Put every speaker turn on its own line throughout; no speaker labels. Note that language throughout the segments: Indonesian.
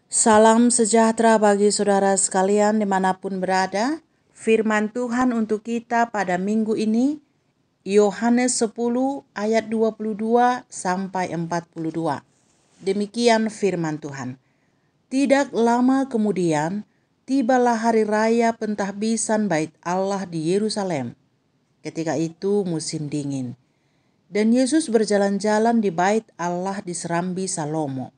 Salam sejahtera bagi saudara sekalian dimanapun berada. Firman Tuhan untuk kita pada minggu ini, Yohanes 10 ayat 22 sampai 42. Demikian firman Tuhan. Tidak lama kemudian, tibalah hari raya pentahbisan bait Allah di Yerusalem. Ketika itu musim dingin. Dan Yesus berjalan-jalan di bait Allah di serambi Salomo.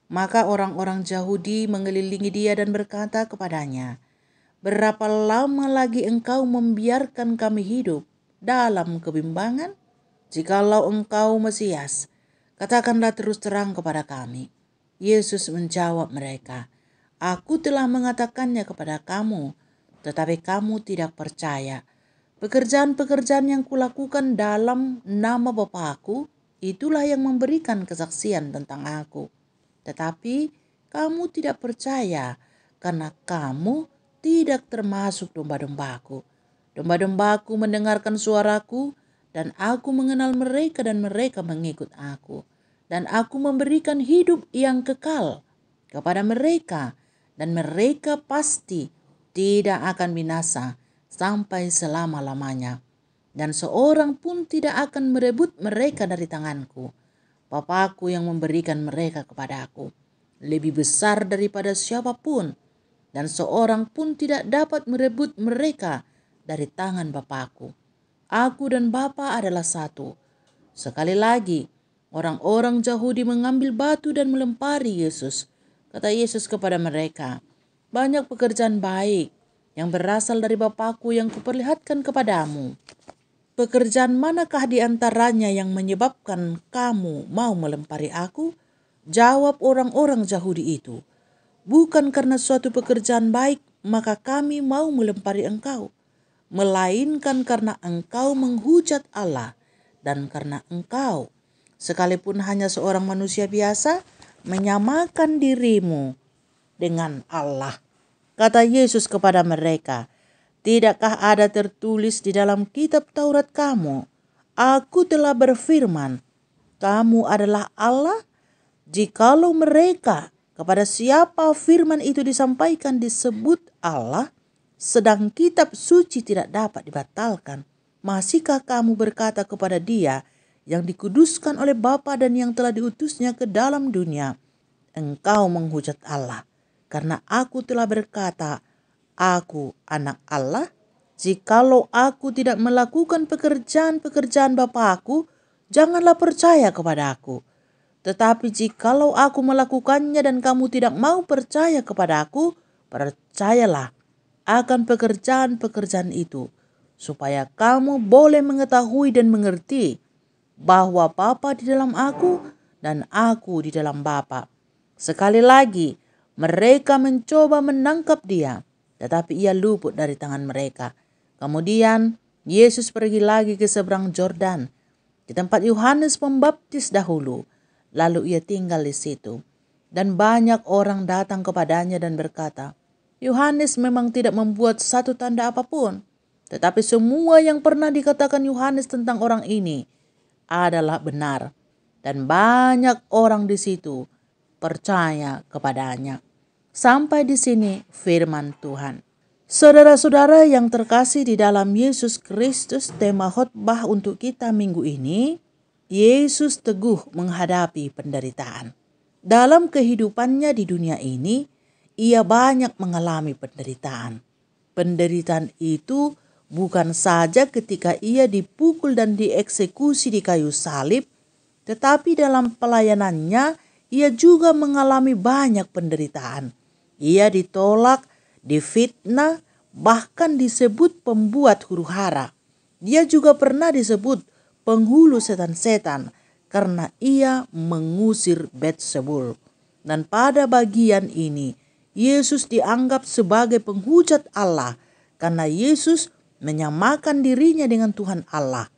Maka orang-orang Yahudi mengelilingi dia dan berkata kepadanya, "Berapa lama lagi engkau membiarkan kami hidup dalam kebimbangan? Jikalau engkau Mesias, katakanlah terus terang kepada kami." Yesus menjawab mereka, "Aku telah mengatakannya kepada kamu, tetapi kamu tidak percaya. Pekerjaan-pekerjaan yang kulakukan dalam nama Bapa-Ku, itulah yang memberikan kesaksian tentang Aku. Tetapi kamu tidak percaya karena kamu tidak termasuk domba-dombaku. Domba-dombaku mendengarkan suaraku dan aku mengenal mereka dan mereka mengikut aku. Dan aku memberikan hidup yang kekal kepada mereka dan mereka pasti tidak akan binasa sampai selama-lamanya. Dan seorang pun tidak akan merebut mereka dari tanganku. Bapa-Ku yang memberikan mereka kepadaku lebih besar daripada siapapun, dan seorang pun tidak dapat merebut mereka dari tangan Bapa-Ku. Aku dan Bapa adalah satu." Sekali lagi, orang-orang Yahudi mengambil batu dan melempari Yesus. Kata Yesus kepada mereka, "Banyak pekerjaan baik yang berasal dari Bapa-Ku yang kuperlihatkan kepadamu. Pekerjaan manakah di antaranya yang menyebabkan kamu mau melempari aku?" Jawab orang-orang Yahudi itu, "Bukan karena suatu pekerjaan baik maka kami mau melempari engkau, melainkan karena engkau menghujat Allah dan karena engkau, sekalipun hanya seorang manusia biasa, menyamakan dirimu dengan Allah." Kata Yesus kepada mereka, "Tidakkah ada tertulis di dalam kitab Taurat kamu, Aku telah berfirman, kamu adalah Allah?" Jikalau mereka kepada siapa firman itu disampaikan disebut Allah, sedang kitab suci tidak dapat dibatalkan, masihkah kamu berkata kepada dia yang dikuduskan oleh Bapa dan yang telah diutusnya ke dalam dunia, engkau menghujat Allah, karena aku telah berkata, aku anak Allah? Jikalau aku tidak melakukan pekerjaan-pekerjaan Bapa-Ku, janganlah percaya kepada aku. Tetapi jikalau aku melakukannya dan kamu tidak mau percaya kepada aku, percayalah akan pekerjaan-pekerjaan itu, supaya kamu boleh mengetahui dan mengerti bahwa Bapa di dalam aku dan aku di dalam Bapa. Sekali lagi, mereka mencoba menangkap dia, tetapi ia luput dari tangan mereka. Kemudian Yesus pergi lagi ke seberang Yordan, di tempat Yohanes Pembaptis dahulu. Lalu ia tinggal di situ. Dan banyak orang datang kepadanya dan berkata, "Yohanes memang tidak membuat satu tanda apapun. Tetapi semua yang pernah dikatakan Yohanes tentang orang ini adalah benar." Dan banyak orang di situ percaya kepadanya. Sampai di sini firman Tuhan. Saudara-saudara yang terkasih di dalam Yesus Kristus, tema khotbah untuk kita minggu ini, Yesus teguh menghadapi penderitaan. Dalam kehidupannya di dunia ini, ia banyak mengalami penderitaan. Penderitaan itu bukan saja ketika ia dipukul dan dieksekusi di kayu salib, tetapi dalam pelayanannya ia juga mengalami banyak penderitaan. Ia ditolak, difitnah, bahkan disebut pembuat huru-hara. Dia juga pernah disebut penghulu setan-setan karena ia mengusir Beelzebul. Dan pada bagian ini, Yesus dianggap sebagai penghujat Allah karena Yesus menyamakan dirinya dengan Tuhan Allah.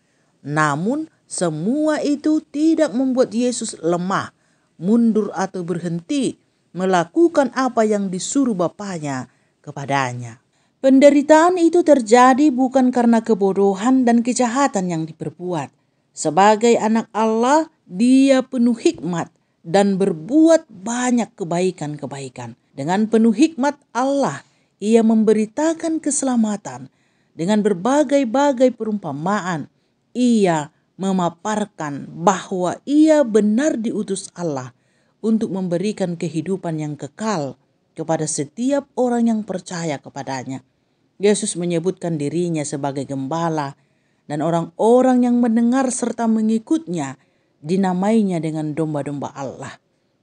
Namun semua itu tidak membuat Yesus lemah, mundur atau berhenti melakukan apa yang disuruh Bapanya kepadanya. Penderitaan itu terjadi bukan karena kebodohan dan kejahatan yang diperbuat. Sebagai anak Allah, dia penuh hikmat dan berbuat banyak kebaikan-kebaikan. Dengan penuh hikmat Allah, ia memberitakan keselamatan. Dengan berbagai-bagai perumpamaan, ia memaparkan bahwa ia benar diutus Allah untuk memberikan kehidupan yang kekal kepada setiap orang yang percaya kepadanya. Yesus menyebutkan dirinya sebagai gembala, dan orang-orang yang mendengar serta mengikutnya dinamainya dengan domba-domba Allah.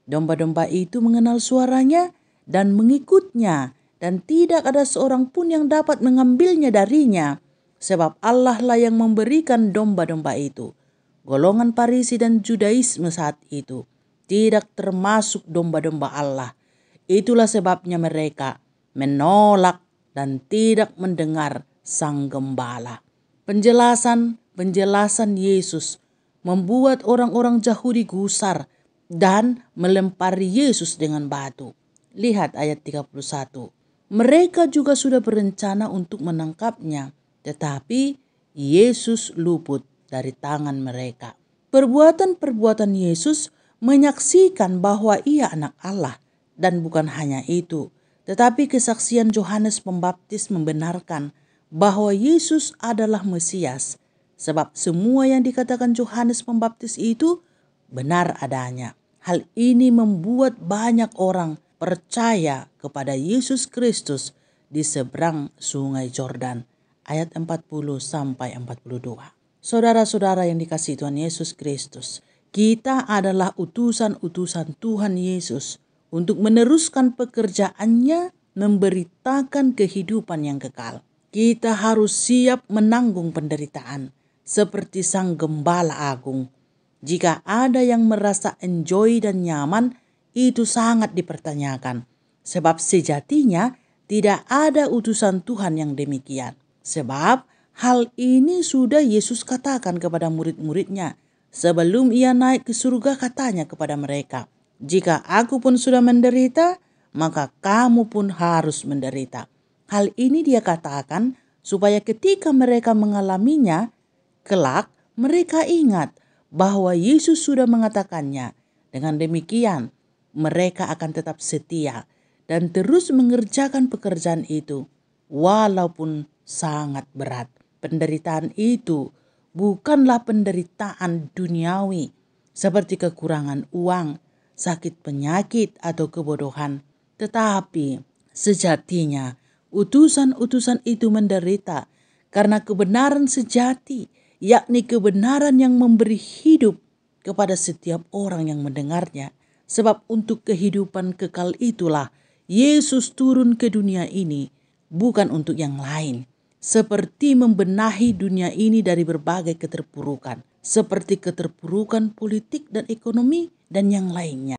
Domba-domba itu mengenal suaranya dan mengikutnya, dan tidak ada seorang pun yang dapat mengambilnya darinya, sebab Allah lah yang memberikan domba-domba itu. Golongan Farisi dan Judaisme saat itu tidak termasuk domba-domba Allah. Itulah sebabnya mereka menolak dan tidak mendengar sang gembala. Penjelasan Yesus membuat orang-orang Yahudi gusar dan melempari Yesus dengan batu. Lihat ayat 31. Mereka juga sudah berencana untuk menangkapnya, tetapi Yesus luput dari tangan mereka. Perbuatan-perbuatan Yesus menyaksikan bahwa ia anak Allah, dan bukan hanya itu, tetapi kesaksian Yohanes Pembaptis membenarkan bahwa Yesus adalah Mesias, sebab semua yang dikatakan Yohanes Pembaptis itu benar adanya. Hal ini membuat banyak orang percaya kepada Yesus Kristus di seberang sungai Yordan. Ayat 40 sampai 42. Saudara-saudara yang dikasihi Tuhan Yesus Kristus, kita adalah utusan-utusan Tuhan Yesus untuk meneruskan pekerjaannya memberitakan kehidupan yang kekal. Kita harus siap menanggung penderitaan seperti sang gembala agung. Jika ada yang merasa enjoy dan nyaman, itu sangat dipertanyakan. Sebab sejatinya tidak ada utusan Tuhan yang demikian. Sebab hal ini sudah Yesus katakan kepada murid-muridnya. Sebelum ia naik ke surga, katanya kepada mereka, "Jika aku pun sudah menderita, maka kamu pun harus menderita." Hal ini dia katakan supaya ketika mereka mengalaminya, kelak mereka ingat bahwa Yesus sudah mengatakannya. Dengan demikian, mereka akan tetap setia dan terus mengerjakan pekerjaan itu, walaupun sangat berat. Penderitaan itu bukanlah penderitaan duniawi, seperti kekurangan uang, sakit penyakit, atau kebodohan. Tetapi sejatinya, utusan-utusan itu menderita karena kebenaran sejati, yakni kebenaran yang memberi hidup kepada setiap orang yang mendengarnya. Sebab untuk kehidupan kekal itulah Yesus turun ke dunia ini, bukan untuk yang lain. Seperti membenahi dunia ini dari berbagai keterpurukan, seperti keterpurukan politik dan ekonomi dan yang lainnya.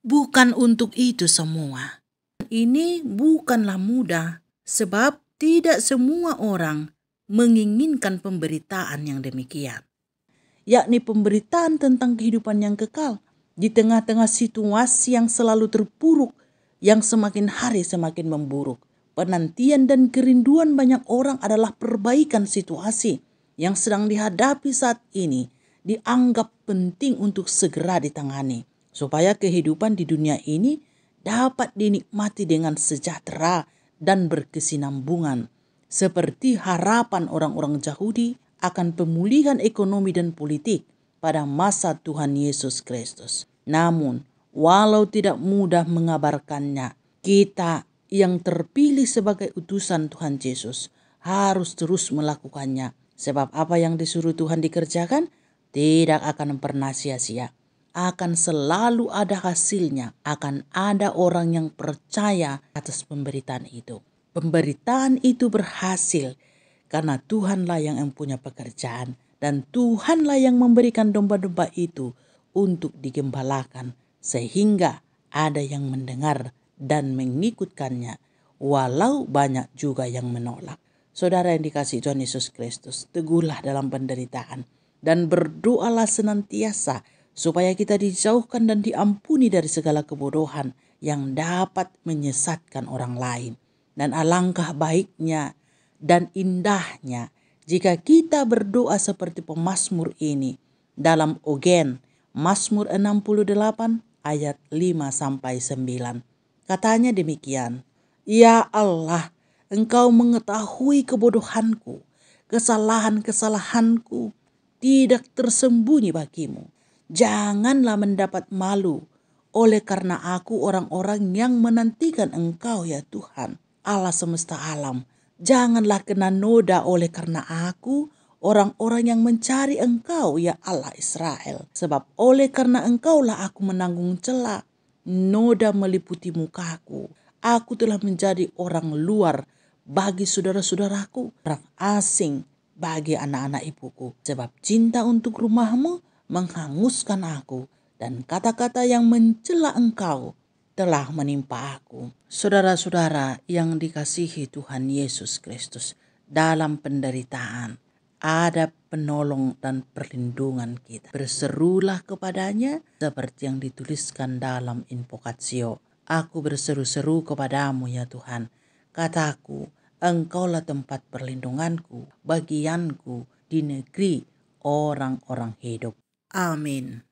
Bukan untuk itu semua. Ini bukanlah mudah, sebab tidak semua orang menginginkan pemberitaan yang demikian, yakni pemberitaan tentang kehidupan yang kekal di tengah-tengah situasi yang selalu terpuruk, yang semakin hari semakin memburuk. Penantian dan kerinduan banyak orang adalah perbaikan situasi yang sedang dihadapi saat ini dianggap penting untuk segera ditangani, supaya kehidupan di dunia ini dapat dinikmati dengan sejahtera dan berkesinambungan, seperti harapan orang-orang Yahudi akan pemulihan ekonomi dan politik pada masa Tuhan Yesus Kristus. Namun, walau tidak mudah mengabarkannya, kita yang terpilih sebagai utusan Tuhan Yesus harus terus melakukannya. Sebab apa yang disuruh Tuhan dikerjakan tidak akan pernah sia-sia. Akan selalu ada hasilnya. Akan ada orang yang percaya atas pemberitaan itu. Pemberitaan itu berhasil karena Tuhanlah yang mempunyai pekerjaan. Dan Tuhanlah yang memberikan domba-domba itu untuk digembalakan, sehingga ada yang mendengar dan mengikutkannya, walau banyak juga yang menolak. Saudara yang dikasihi Tuhan Yesus Kristus, teguhlah dalam penderitaan dan berdoalah senantiasa supaya kita dijauhkan dan diampuni dari segala kebodohan yang dapat menyesatkan orang lain. Dan alangkah baiknya dan indahnya jika kita berdoa seperti pemazmur ini dalam Ogen Mazmur 68 ayat 5-9. Katanya demikian, "Ya Allah, Engkau mengetahui kebodohanku, kesalahan-kesalahanku tidak tersembunyi bagimu. Janganlah mendapat malu oleh karena aku orang-orang yang menantikan Engkau ya Tuhan, Allah semesta alam. Janganlah kena noda oleh karena aku orang-orang yang mencari Engkau ya Allah Israel. Sebab oleh karena Engkaulah aku menanggung cela, noda meliputi mukaku. Aku telah menjadi orang luar bagi saudara-saudaraku, orang asing bagi anak-anak ibuku. Sebab cinta untuk rumahmu menghanguskan aku, dan kata-kata yang mencela Engkau telah menimpa aku." Saudara-saudara yang dikasihi Tuhan Yesus Kristus, dalam penderitaan ada penolong dan perlindungan kita. Berserulah kepadanya seperti yang dituliskan dalam Invokatio. Aku berseru-seru kepadamu ya Tuhan. Kataku, Engkaulah tempat perlindunganku, bagianku di negeri orang-orang hidup. Amin.